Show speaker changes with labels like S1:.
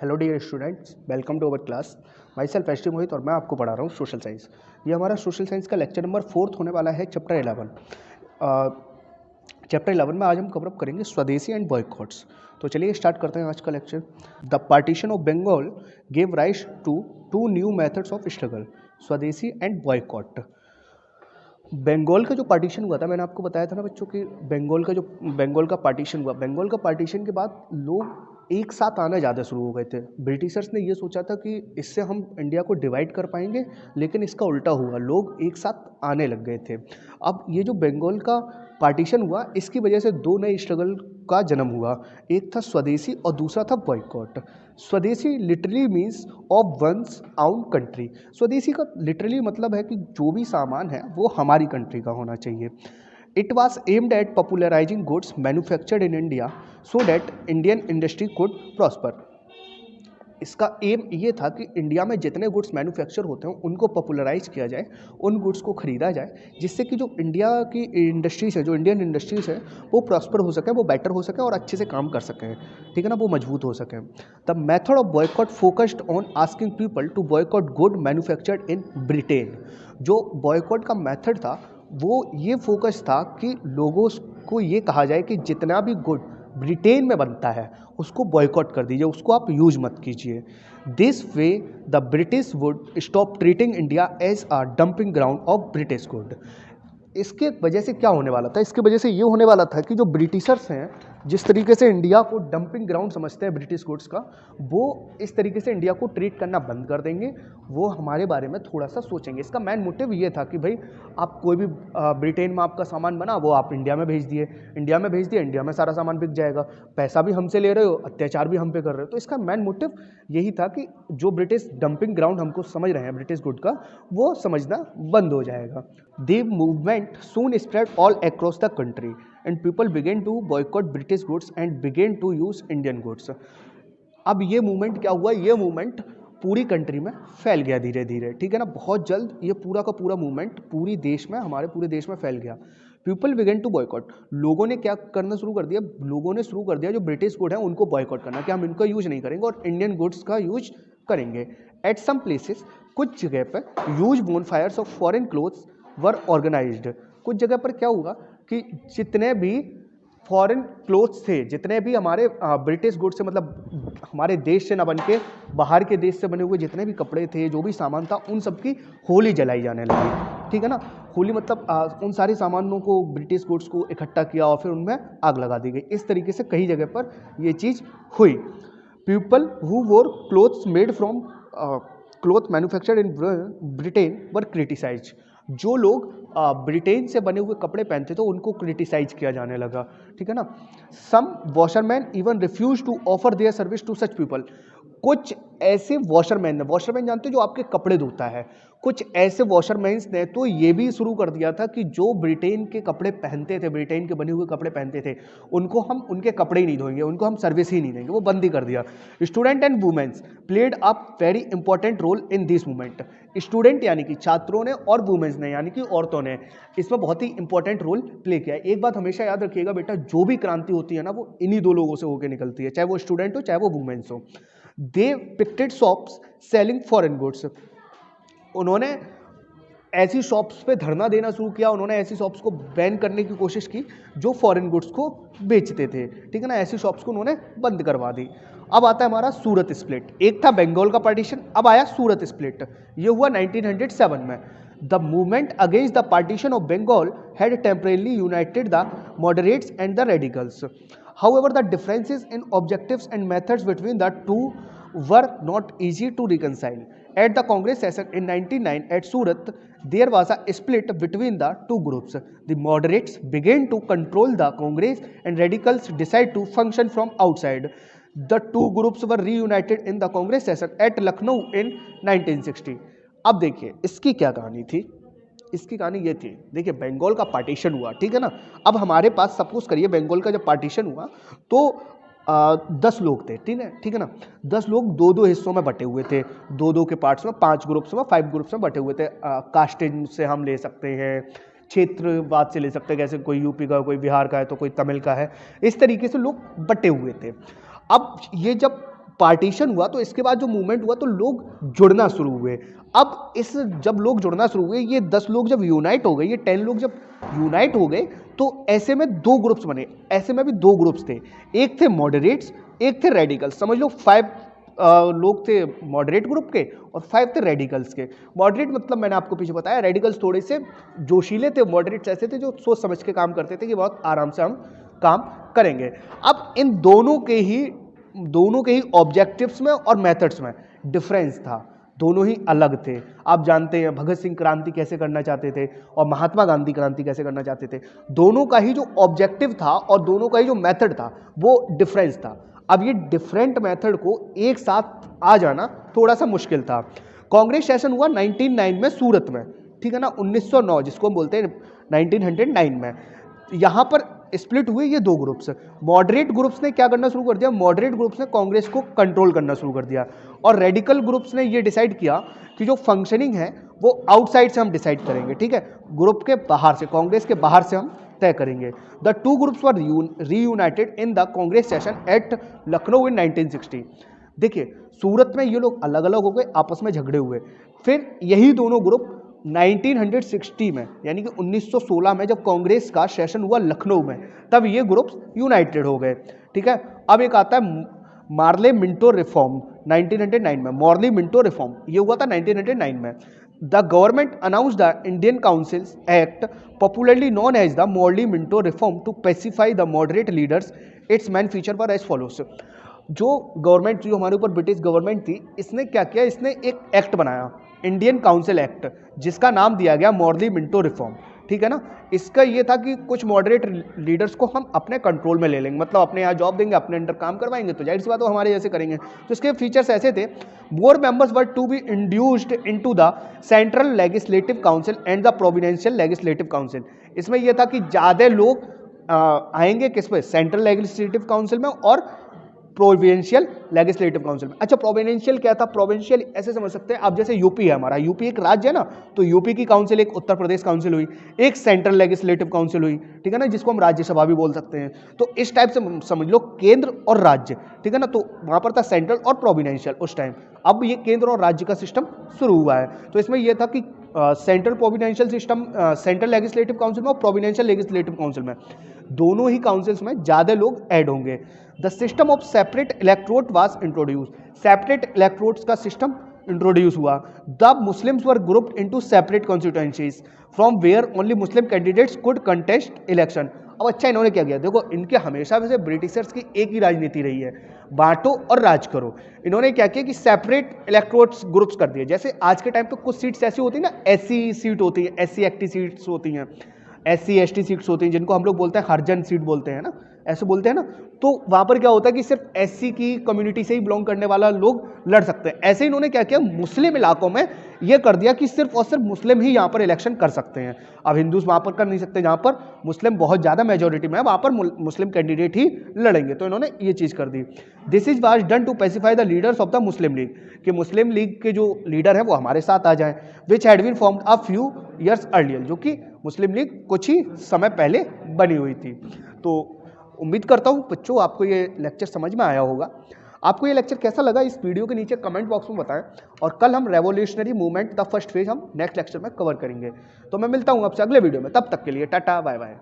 S1: Hello dear students, welcome to our class. Myself S T Mohit और मैं आपको पढ़ा रहा हूँ सोशल साइंस। ये हमारा सोशल साइंस का लेक्चर नंबर 4 होने वाला है, चैप्टर 11। चैप्टर 11 में आज हम कवर अप करेंगे स्वदेशी एंड बॉयकॉट्स। तो चलिए स्टार्ट करते हैं आज का lecture. The partition of Bengal gave rise to two new methods of struggle, swadeshi and boycott. Bengal का जो पार्टीशन हुआ था, मैंने आपको बताया था ना बच्चों कि बंगाल का पार्टीशन हुआ, बंगाल का पार्टीशन के बाद लोग एक साथ आना ज़्यादा शुरू हो गए थे। ब्रिटिशर्स ने ये सोचा था कि इससे हम इंडिया को डिवाइड कर पाएंगे, लेकिन इसका उल्टा हुआ, लोग एक साथ आने लग गए थे। अब ये जो बंगाल का पार्टीशन हुआ, इसकी वजह से दो नए स्ट्रगल का जन्म हुआ। एक था स्वदेशी और दूसरा था बॉयकॉट। स्वदेशी लिटरली मीन्स ऑफ वंस आउन कंट्री। स्वदेशी का लिटरली मतलब है कि जो भी सामान है वो हमारी कंट्री का होना चाहिए। It was aimed at popularising goods manufactured in India so that Indian industry could prosper. इसका एम ये था कि इंडिया में जितने गुड्स मैन्युफैक्चर होते हैं उनको पॉपुलराइज किया जाए, उन गुड्स को खरीदा जाए, जिससे कि जो इंडिया की इंडस्ट्रीज है, जो इंडियन इंडस्ट्रीज है, वो प्रॉस्पर हो सके, वो बेटर हो सके और अच्छे से काम कर सकें, ठीक है ना, वो मजबूत हो सकें। The method of boycott focused on asking people to boycott good manufactured in Britain. जो बॉयकॉट का मेथड था वो ये फोकस था कि लोगों को ये कहा जाए कि जितना भी गुड ब्रिटेन में बनता है उसको बॉयकॉट कर दीजिए, उसको आप यूज मत कीजिए। This way the British would stop treating India as a dumping ground of British good. इसके वजह से क्या होने वाला था, इसके वजह से ये होने वाला था कि जो ब्रिटिशर्स हैं, जिस तरीके से इंडिया को डंपिंग ग्राउंड समझते हैं ब्रिटिश गुड्स का, वो इस तरीके से इंडिया को ट्रीट करना बंद कर देंगे। वो हमारे बारे में थोड़ा सा सोचेंगे। इसका मेन मोटिव ये था कि भाई आप कोई भी ब्रिटेन में आपका सामान बना, वो आप इंडिया में भेज दिए, इंडिया में सारा सामान बिक जाएगा, पैसा भी हमसे ले रहे हो, अत्याचार भी हम पे कर रहे हो। तो इसका मेन मोटिव यही था कि जो ब्रिटिश डंपिंग ग्राउंड हमको समझ रहे हैं ब्रिटिश गुड का, वो समझना बंद हो जाएगा। The movement soon spread all across the country and people began to boycott British goods and began to use Indian goods. अब ये मूवमेंट क्या हुआ, ये मूवमेंट पूरी कंट्री में फैल गया धीरे धीरे, ठीक है ना। बहुत जल्द ये पूरा का पूरा मूवमेंट पूरी देश में, हमारे पूरे देश में फैल गया। People began to boycott. लोगों ने क्या करना शुरू कर दिया, लोगों ने शुरू कर दिया जो ब्रिटिश गुड है उनको बॉयकॉट करना, कि हम इनका यूज नहीं करेंगे और इंडियन गुड्स का यूज करेंगे। एट सम प्लेसेस, कुछ जगह पर use bonfires of foreign clothes were organised. कुछ जगह पर क्या हुआ कि जितने भी फॉरेन क्लोथ्स थे, जितने भी हमारे ब्रिटिश गुड से, मतलब हमारे देश से ना बन के बाहर के देश से बने हुए जितने भी कपड़े थे, जो भी सामान था, उन सब की होली जलाई जाने लगी, ठीक है ना। होली मतलब उन सारे सामानों को, ब्रिटिश गुड्स को इकट्ठा किया और फिर उनमें आग लगा दी गई। इस तरीके से कई जगह पर ये चीज़ हुई। पीपल हु वोर clothes made from cloth manufactured in Britain were criticised. जो लोग ब्रिटेन से बने हुए कपड़े पहनते थे उनको क्रिटिसाइज किया जाने लगा, ठीक है ना। Some washerman even refuse to offer their service to such people. कुछ ऐसे वॉशरमैन जानते हो जो आपके कपड़े धोता है, कुछ ऐसे वॉशरमैन्स ने तो ये भी शुरू कर दिया था कि जो ब्रिटेन के कपड़े पहनते थे, ब्रिटेन के बने हुए कपड़े पहनते थे, उनको हम उनके कपड़े ही नहीं धोएंगे, उनको हम सर्विस ही नहीं देंगे, वो बंद ही कर दिया। Student and women's played a very important role in this movement. Student यानी कि छात्रों ने और वुमेन्स ने यानी कि औरतों ने इसमें बहुत ही इंपॉर्टेंट रोल प्ले किया। एक बात हमेशा याद रखिएगा बेटा, जो भी क्रांति होती है ना, वो इन्हीं दो लोगों से होकर निकलती है, चाहे वो स्टूडेंट हो चाहे वो वुमेन्स हो। They picketed shops selling foreign goods. उन्होंने ऐसी शॉप्स पे धरना देना शुरू किया, उन्होंने ऐसी शॉप्स को बैन करने की कोशिश की जो फॉरेन गुड्स को बेचते थे, ठीक है ना। ऐसी शॉप्स को उन्होंने बंद करवा दी। अब आता है हमारा सूरत स्प्लिट। एक था बंगाल का पार्टीशन, अब आया सूरत स्प्लिट। ये हुआ 1907 में। The movement against the partition of Bengal had temporarily united the moderates and the radicals. However, the differences in objectives and methods between the two were not easy to reconcile. At the Congress session in 1909 at Surat, there was a split between the two groups. The moderates began to control the Congress and radicals decided to function from outside. The two groups were reunited in the Congress session at Lucknow in 1960. अब देखिए इसकी क्या कहानी थी। इसकी कहानी ये थी, देखिए बंगाल का पार्टीशन हुआ, ठीक है ना। अब हमारे पास सपोज करिए बंगाल का जब पार्टीशन हुआ तो 10 लोग थे, ठीक है ना। 10 लोग दो दो हिस्सों में बटे हुए थे, दो दो के पार्ट्स में, 5 ग्रुप्स में, 5 ग्रुप्स में बटे हुए थे। कास्टिंग से हम ले सकते हैं, क्षेत्रवाद से ले सकते हैं, जैसे कोई यूपी का, कोई बिहार का है तो कोई तमिल का है, इस तरीके से लोग बटे हुए थे। अब ये जब पार्टीशन हुआ तो इसके बाद जो मूवमेंट हुआ तो लोग जुड़ना शुरू हुए। अब इस जब लोग जुड़ना शुरू हुए, ये 10 लोग जब यूनाइट हो गए, ये 10 लोग जब यूनाइट हो गए, तो ऐसे में 2 ग्रुप्स बने। ऐसे में भी 2 ग्रुप्स थे, एक थे मॉडरेट्स, एक थे रेडिकल्स। समझ लो 5 लोग थे मॉडरेट ग्रुप के और 5 थे रेडिकल्स के। मॉडरेट मतलब मैंने आपको पीछे बताया, रेडिकल्स थोड़े से जोशीले थे, मॉडरेट्स ऐसे थे जो सोच समझ के काम करते थे कि बहुत आराम से हम काम करेंगे। अब इन दोनों के ही ऑब्जेक्टिव्स में और मेथड्स में डिफरेंस था, दोनों ही अलग थे। आप जानते हैं भगत सिंह क्रांति कैसे करना चाहते थे और महात्मा गांधी क्रांति कैसे करना चाहते थे। दोनों का ही जो ऑब्जेक्टिव था और दोनों का ही जो मेथड था वो डिफरेंस था। अब ये डिफरेंट मेथड को एक साथ आ जाना थोड़ा सा मुश्किल था। कांग्रेस सेशन हुआ 1909 में सूरत में, ठीक है ना, 1909 जिसको हम बोलते हैं 1909 में। यहाँ पर स्प्लिट हुए ये 2 ग्रुप्स। मॉडरेट ग्रुप्स ने क्या करना शुरू कर दिया, मॉडरेट ग्रुप्स ने कांग्रेस को कंट्रोल करना शुरू कर दिया और रेडिकल ग्रुप्स ने ये डिसाइड किया कि जो फंक्शनिंग है वो आउटसाइड से हम डिसाइड करेंगे, ठीक है, ग्रुप के बाहर से, कांग्रेस के बाहर से हम तय करेंगे। The 2 groups were reunited in the Congress session at Lucknow in 1960। देखिए सूरत में ये लोग अलग अलग हो गए, आपस में झगड़े हुए, फिर यही दोनों ग्रुप 1960 में यानी कि 1916 में जब कांग्रेस का सेशन हुआ लखनऊ में, तब ये ग्रुप्स यूनाइटेड हो गए, ठीक है। अब एक आता है मार्ले मिंटो रिफॉर्म 1909 में। मॉर्ली मिंटो रिफॉर्म ये हुआ था 1909 में। The government announce the Indian council act popularly known as the Morley Minto reform to pacify the moderate leaders. Its main feature were as follows. जो government, जो हमारे ऊपर British government थी, इसने क्या किया, इसने एक एक्ट बनाया, इंडियन काउंसिल एक्ट, जिसका नाम दिया गया मॉर्ली मिंटो रिफॉर्म, ठीक है ना। इसका ये था कि कुछ मॉडरेट लीडर्स को हम अपने कंट्रोल में ले लेंगे, मतलब अपने यहाँ जॉब देंगे, अपने अंडर काम करवाएंगे, तो जाहिर सी बात वो हमारे जैसे करेंगे। तो इसके फीचर्स ऐसे थे, more members were to be induced into the central legislative council and the provincial legislative council. इसमें यह था कि ज़्यादा लोग आएंगे किस पे, सेंट्रल लेजिस्लेटिव काउंसिल में और प्रोविंशियल लेजिस्लेटिव काउंसिल में। अच्छा प्रोविंशियल क्या था, प्रोविंशियल ऐसे समझ सकते हैं आप, जैसे यूपी है हमारा, यूपी एक राज्य है ना, तो यूपी की काउंसिल एक उत्तर प्रदेश काउंसिल हुई, एक सेंट्रल लेजिस्लेटिव काउंसिल हुई, ठीक है ना, जिसको हम राज्यसभा भी बोल सकते हैं। तो इस टाइप से समझ लो केंद्र और राज्य, ठीक है ना, तो वहां पर था सेंट्रल और प्रोविडेंशियल उस टाइम। अब ये केंद्र और राज्य का सिस्टम शुरू हुआ है, तो इसमें यह था कि central provincial system, central legislative council में और प्रोविडेंशियल लेजिस्लेटिव काउंसिल में, दोनों ही काउंसिल्स में ज़्यादा लोग ऐड होंगे। The system of separate electrode was introduce. Separate electrodes का सिस्टम इंट्रोड्यूस हुआ। The Muslims were grouped into separate constituencies from where only Muslim candidates could contest election. अब अच्छा इन्होंने क्या किया, देखो इनके हमेशा वैसे ब्रिटिशर्स की एक ही राजनीति रही है, बांटो और राज करो। इन्होंने क्या किया कि सेपरेट इलेक्ट्रोड्स ग्रुप्स कर दिए। जैसे आज के टाइम पे कुछ सीट्स ऐसी होती है ना, एससी सीट होती है, एससी एक्टी सीट्स होती हैं, एससी एसटी सीट्स होती हैं, जिनको हम लोग बोलते हैं हरजन सीट बोलते हैं ना, ऐसे बोलते हैं ना। तो वहां पर क्या होता है कि सिर्फ एससी की कम्युनिटी से ही बिलोंग करने वाला लोग लड़ सकते हैं। ऐसे इन्होंने क्या किया, मुस्लिम इलाकों में ये कर दिया कि सिर्फ और सिर्फ मुस्लिम ही यहाँ पर इलेक्शन कर सकते हैं। अब हिंदूज वहां पर कर नहीं सकते, जहां पर मुस्लिम बहुत ज़्यादा मेजोरिटी में है वहां पर मुस्लिम कैंडिडेट ही लड़ेंगे, तो इन्होंने ये चीज़ कर दी। This is was done to pacify the leaders of the Muslim League, कि मुस्लिम लीग के जो लीडर है वो हमारे साथ आ जाएं, which had been formed a few years earlier, जो कि मुस्लिम लीग कुछ ही समय पहले बनी हुई थी। तो उम्मीद करता हूँ बच्चों आपको ये लेक्चर समझ में आया होगा। आपको ये लेक्चर कैसा लगा इस वीडियो के नीचे कमेंट बॉक्स में बताएं, और कल हम revolutionary movement the first phase हम नेक्स्ट लेक्चर में कवर करेंगे। तो मैं मिलता हूँ आपसे अगले वीडियो में, तब तक के लिए टाटा बाय बाय।